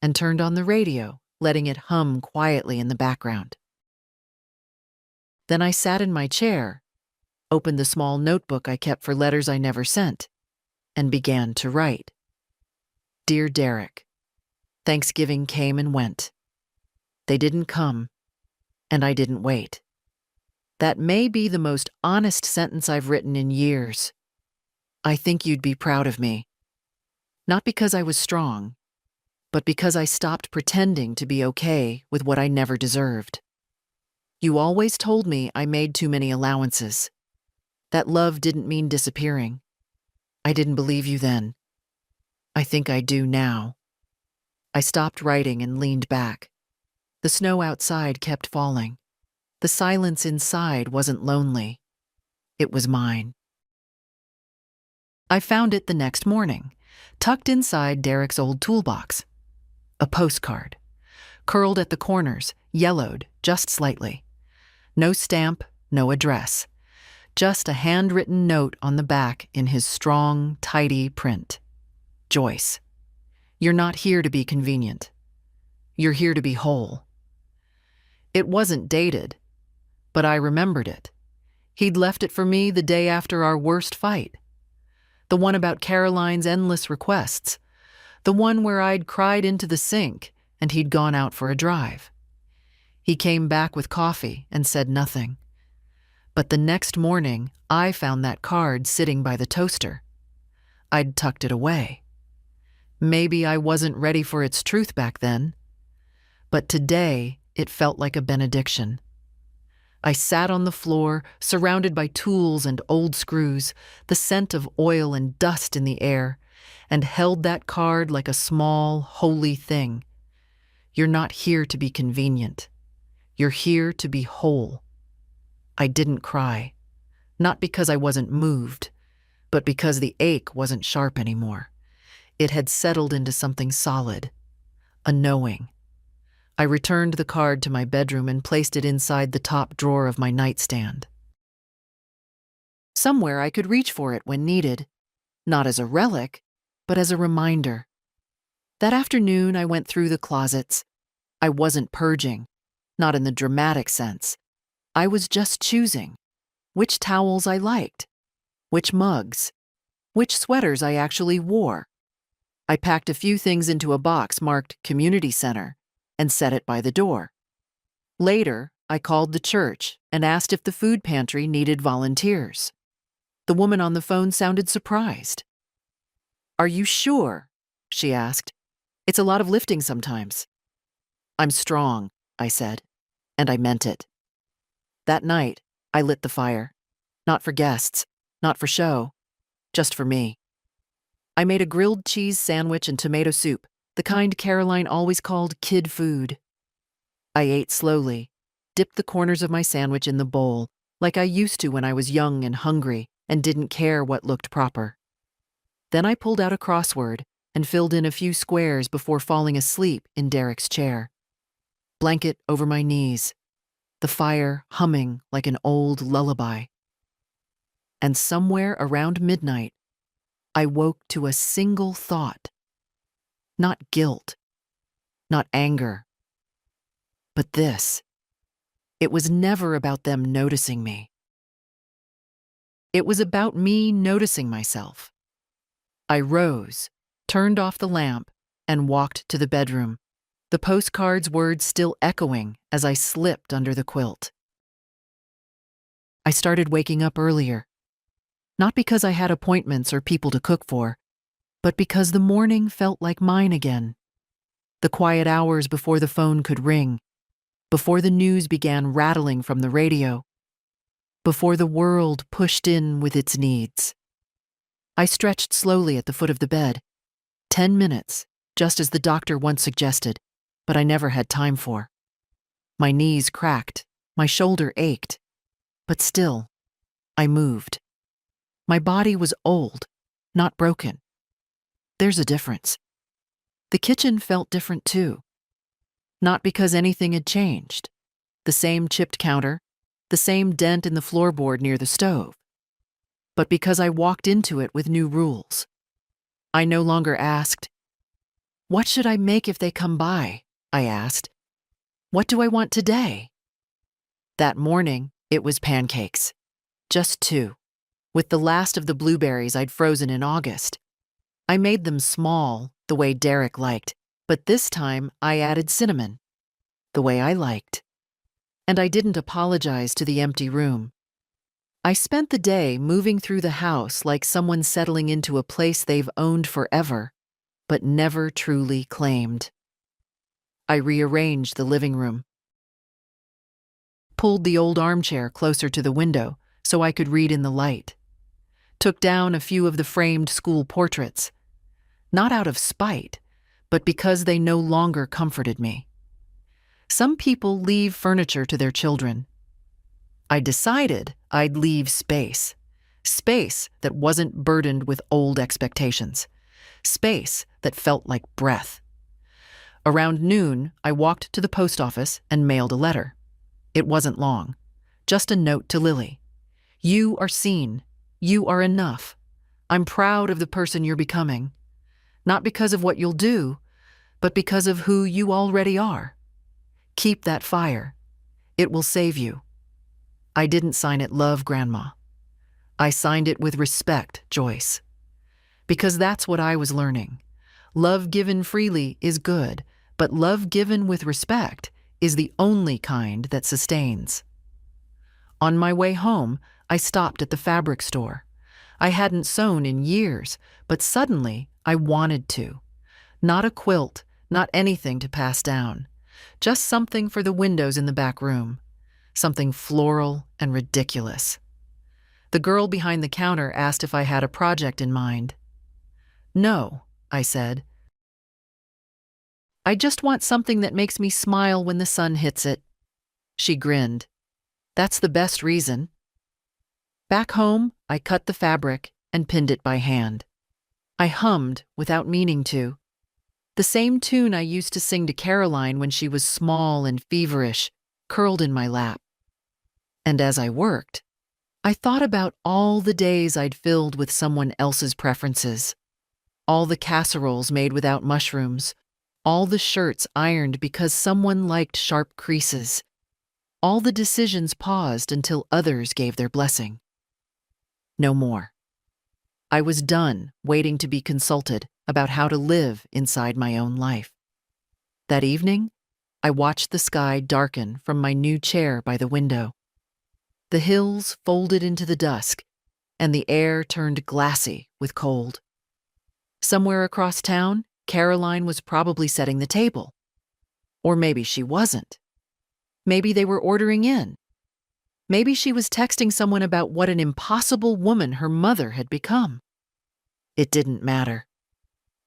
and turned on the radio, letting it hum quietly in the background. Then I sat in my chair, opened the small notebook I kept for letters I never sent, and began to write. Dear Derek, Thanksgiving came and went. They didn't come, and I didn't wait. That may be the most honest sentence I've written in years. I think you'd be proud of me. Not because I was strong, but because I stopped pretending to be okay with what I never deserved. You always told me I made too many allowances. That love didn't mean disappearing. I didn't believe you then. I think I do now. I stopped writing and leaned back. The snow outside kept falling. The silence inside wasn't lonely. It was mine. I found it the next morning, tucked inside Derek's old toolbox. A postcard, curled at the corners, yellowed just slightly. No stamp, no address. Just a handwritten note on the back in his strong, tidy print. Joyce, you're not here to be convenient. You're here to be whole. It wasn't dated, but I remembered it. He'd left it for me the day after our worst fight. The one about Caroline's endless requests. The one where I'd cried into the sink and he'd gone out for a drive. He came back with coffee and said nothing. But the next morning, I found that card sitting by the toaster. I'd tucked it away. Maybe I wasn't ready for its truth back then. But today, it felt like a benediction. I sat on the floor, surrounded by tools and old screws, the scent of oil and dust in the air, and held that card like a small, holy thing. You're not here to be convenient. You're here to be whole. I didn't cry, not because I wasn't moved, but because the ache wasn't sharp anymore. It had settled into something solid, a knowing. I returned the card to my bedroom and placed it inside the top drawer of my nightstand. Somewhere I could reach for it when needed, not as a relic, but as a reminder. That afternoon I went through the closets. I wasn't purging, not in the dramatic sense. I was just choosing which towels I liked, which mugs, which sweaters I actually wore. I packed a few things into a box marked Community Center and set it by the door. Later, I called the church and asked if the food pantry needed volunteers. The woman on the phone sounded surprised. "Are you sure?" she asked. "It's a lot of lifting sometimes." "I'm strong," I said, and I meant it. That night, I lit the fire. Not for guests, not for show, just for me. I made a grilled cheese sandwich and tomato soup, the kind Caroline always called kid food. I ate slowly, dipped the corners of my sandwich in the bowl, like I used to when I was young and hungry and didn't care what looked proper. Then I pulled out a crossword and filled in a few squares before falling asleep in Derek's chair. Blanket over my knees, the fire humming like an old lullaby. And somewhere around midnight, I woke to a single thought. Not guilt, not anger, but this. It was never about them noticing me. It was about me noticing myself. I rose, turned off the lamp, and walked to the bedroom, the postcard's words still echoing as I slipped under the quilt. I started waking up earlier, not because I had appointments or people to cook for, but because the morning felt like mine again. The quiet hours before the phone could ring, before the news began rattling from the radio, before the world pushed in with its needs. I stretched slowly at the foot of the bed. 10 minutes, just as the doctor once suggested, but I never had time for. My knees cracked, my shoulder ached, but still, I moved. My body was old, not broken. There's a difference. The kitchen felt different too. Not because anything had changed. The same chipped counter, the same dent in the floorboard near the stove. But because I walked into it with new rules. I no longer asked, "What should I make if they come by?" I asked, "What do I want today?" That morning, it was pancakes. Just 2, with the last of the blueberries I'd frozen in August. I made them small, the way Derek liked, but this time I added cinnamon, the way I liked. And I didn't apologize to the empty room. I spent the day moving through the house like someone settling into a place they've owned forever, but never truly claimed. I rearranged the living room, pulled the old armchair closer to the window so I could read in the light. Took down a few of the framed school portraits. Not out of spite, but because they no longer comforted me. Some people leave furniture to their children. I decided I'd leave space. Space that wasn't burdened with old expectations. Space that felt like breath. Around noon, I walked to the post office and mailed a letter. It wasn't long. Just a note to Lily. You are seen. You are enough. I'm proud of the person you're becoming. Not because of what you'll do, but because of who you already are. Keep that fire. It will save you. I didn't sign it love, Grandma. I signed it with respect, Joyce. Because that's what I was learning. Love given freely is good, but love given with respect is the only kind that sustains. On my way home, I stopped at the fabric store. I hadn't sewn in years, but suddenly I wanted to. Not a quilt, not anything to pass down. Just something for the windows in the back room. Something floral and ridiculous. The girl behind the counter asked if I had a project in mind. No, I said. I just want something that makes me smile when the sun hits it. She grinned. That's the best reason. Back home, I cut the fabric and pinned it by hand. I hummed without meaning to. The same tune I used to sing to Caroline when she was small and feverish, curled in my lap. And as I worked, I thought about all the days I'd filled with someone else's preferences. All the casseroles made without mushrooms. All the shirts ironed because someone liked sharp creases. All the decisions paused until others gave their blessing. No more. I was done waiting to be consulted about how to live inside my own life. That evening, I watched the sky darken from my new chair by the window. The hills folded into the dusk, and the air turned glassy with cold. Somewhere across town, Caroline was probably setting the table. Or maybe she wasn't. Maybe they were ordering in. Maybe she was texting someone about what an impossible woman her mother had become. It didn't matter.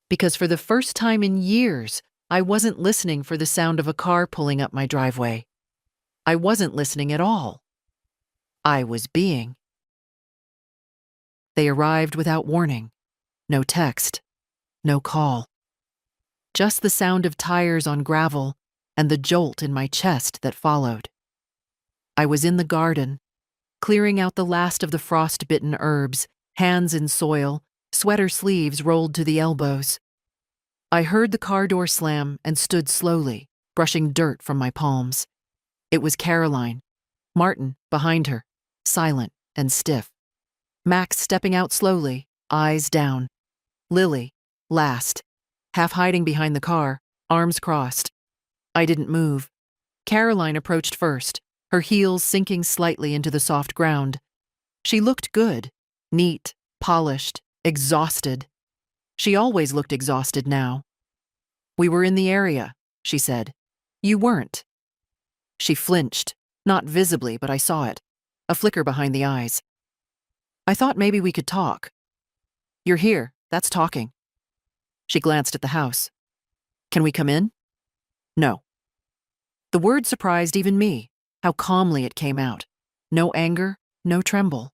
Because for the first time in years, I wasn't listening for the sound of a car pulling up my driveway. I wasn't listening at all. I was being. They arrived without warning. No text. No call. Just the sound of tires on gravel and the jolt in my chest that followed. I was in the garden, clearing out the last of the frost-bitten herbs, hands in soil, sweater sleeves rolled to the elbows. I heard the car door slam and stood slowly, brushing dirt from my palms. It was Caroline, Martin behind her, silent and stiff. Max stepping out slowly, eyes down. Lily, last, half hiding behind the car, arms crossed. I didn't move. Caroline approached first, her heels sinking slightly into the soft ground. She looked good, neat, polished, exhausted. She always looked exhausted now. We were in the area, she said. You weren't. She flinched, not visibly, but I saw it, a flicker behind the eyes. I thought maybe we could talk. You're here, that's talking. She glanced at the house. Can we come in? No. The word surprised even me, how calmly it came out. No anger, no tremble.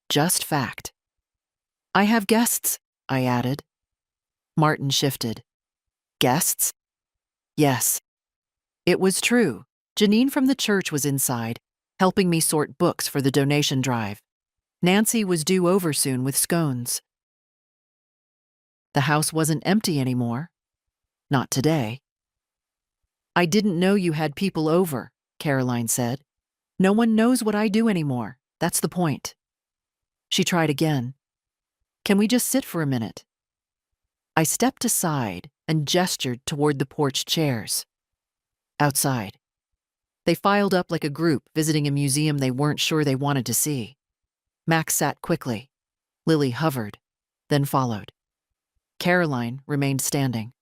Just fact. I have guests, I added. Martin shifted. Guests? Yes. It was true. Janine from the church was inside, helping me sort books for the donation drive. Nancy was due over soon with scones. The house wasn't empty anymore. Not today. I didn't know you had people over, Caroline said. No one knows what I do anymore. That's the point. She tried again. Can we just sit for a minute? I stepped aside and gestured toward the porch chairs. Outside. They filed up like a group visiting a museum they weren't sure they wanted to see. Max sat quickly. Lily hovered, then followed. Caroline remained standing.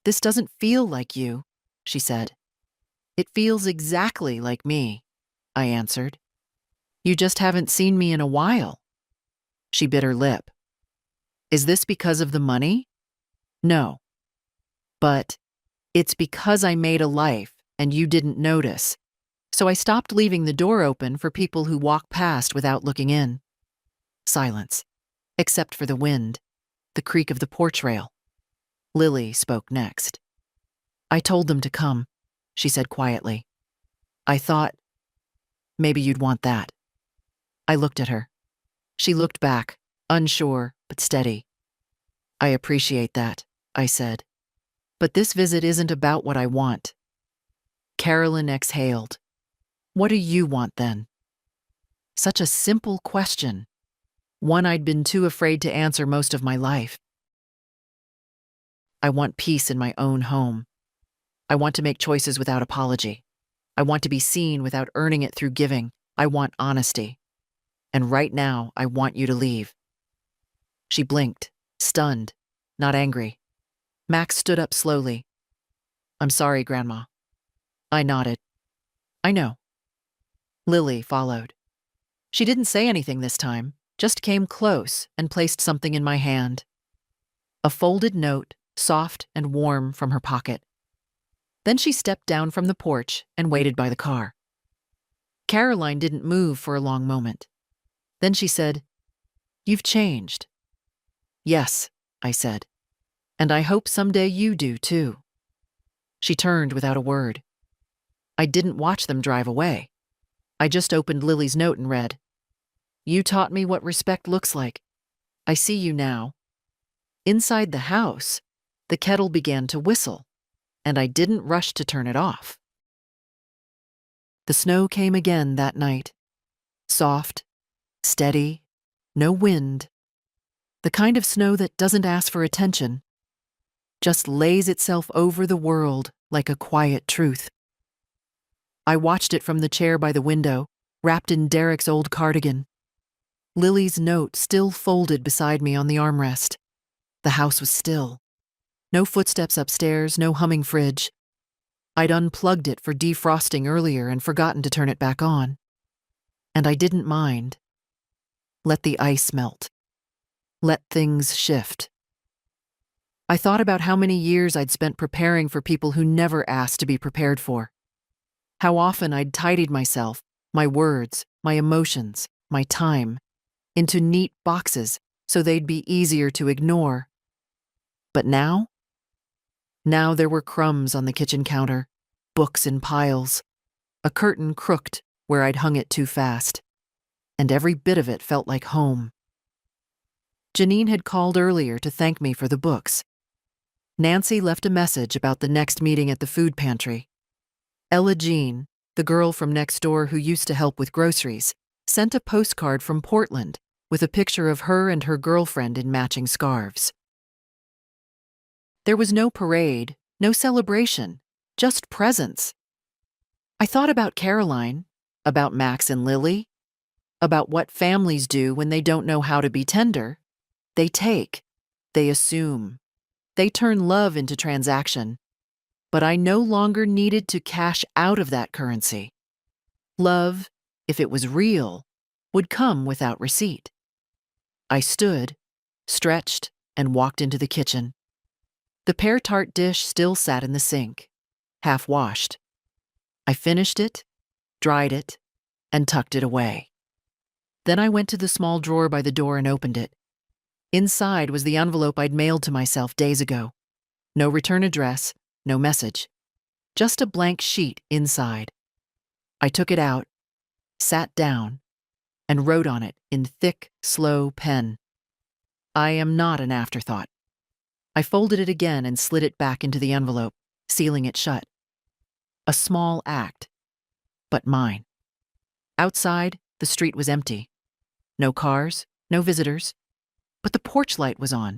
This doesn't feel like you, she said. It feels exactly like me, I answered. You just haven't seen me in a while. She bit her lip. Is this because of the money? No. But it's because I made a life and you didn't notice. So I stopped leaving the door open for people who walk past without looking in. Silence, except for the wind, the creak of the porch rail. Lily spoke next. I told them to come, she said quietly. I thought, maybe you'd want that. I looked at her. She looked back, unsure but steady. I appreciate that, I said. But this visit isn't about what I want. Carolyn exhaled. What do you want then? Such a simple question. One I'd been too afraid to answer most of my life. I want peace in my own home. I want to make choices without apology. I want to be seen without earning it through giving. I want honesty. And right now, I want you to leave. She blinked, stunned, not angry. Max stood up slowly. I'm sorry, Grandma. I nodded. I know. Lily followed. She didn't say anything this time, just came close and placed something in my hand. A folded note, soft and warm from her pocket. Then she stepped down from the porch and waited by the car. Caroline didn't move for a long moment. Then she said, You've changed. Yes, I said. And I hope someday you do too. She turned without a word. I didn't watch them drive away. I just opened Lily's note and read, You taught me what respect looks like. I see you now. Inside the house, the kettle began to whistle, and I didn't rush to turn it off. The snow came again that night. Soft, steady, no wind. The kind of snow that doesn't ask for attention, just lays itself over the world like a quiet truth. I watched it from the chair by the window, wrapped in Derek's old cardigan. Lily's note still folded beside me on the armrest. The house was still. No footsteps upstairs, no humming fridge. I'd unplugged it for defrosting earlier and forgotten to turn it back on. And I didn't mind. Let the ice melt. Let things shift. I thought about how many years I'd spent preparing for people who never asked to be prepared for. How often I'd tidied myself, my words, my emotions, my time, into neat boxes so they'd be easier to ignore. But now there were crumbs on the kitchen counter, books in piles, a curtain crooked where I'd hung it too fast, and every bit of it felt like home. Janine had called earlier to thank me for the books. Nancy left a message about the next meeting at the food pantry. Ella Jean, the girl from next door who used to help with groceries, sent a postcard from Portland with a picture of her and her girlfriend in matching scarves. There was no parade, no celebration, just presents. I thought about Caroline, about Max and Lily, about what families do when they don't know how to be tender. They take, they assume, they turn love into transaction. But I no longer needed to cash out of that currency. Love, if it was real, would come without receipt. I stood, stretched, and walked into the kitchen. The pear tart dish still sat in the sink, half washed. I finished it, dried it, and tucked it away. Then I went to the small drawer by the door and opened it. Inside was the envelope I'd mailed to myself days ago. No return address, no message. Just a blank sheet inside. I took it out, sat down, and wrote on it in thick, slow pen. I am not an afterthought. I folded it again and slid it back into the envelope, sealing it shut. A small act, but mine. Outside, the street was empty. No cars, no visitors. But the porch light was on,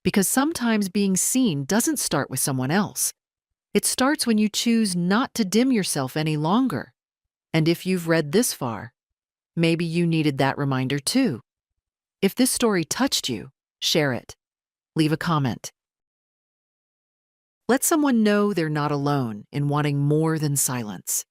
because sometimes being seen doesn't start with someone else. It starts when you choose not to dim yourself any longer. And if you've read this far, maybe you needed that reminder too. If this story touched you, share it. Leave a comment. Let someone know they're not alone in wanting more than silence.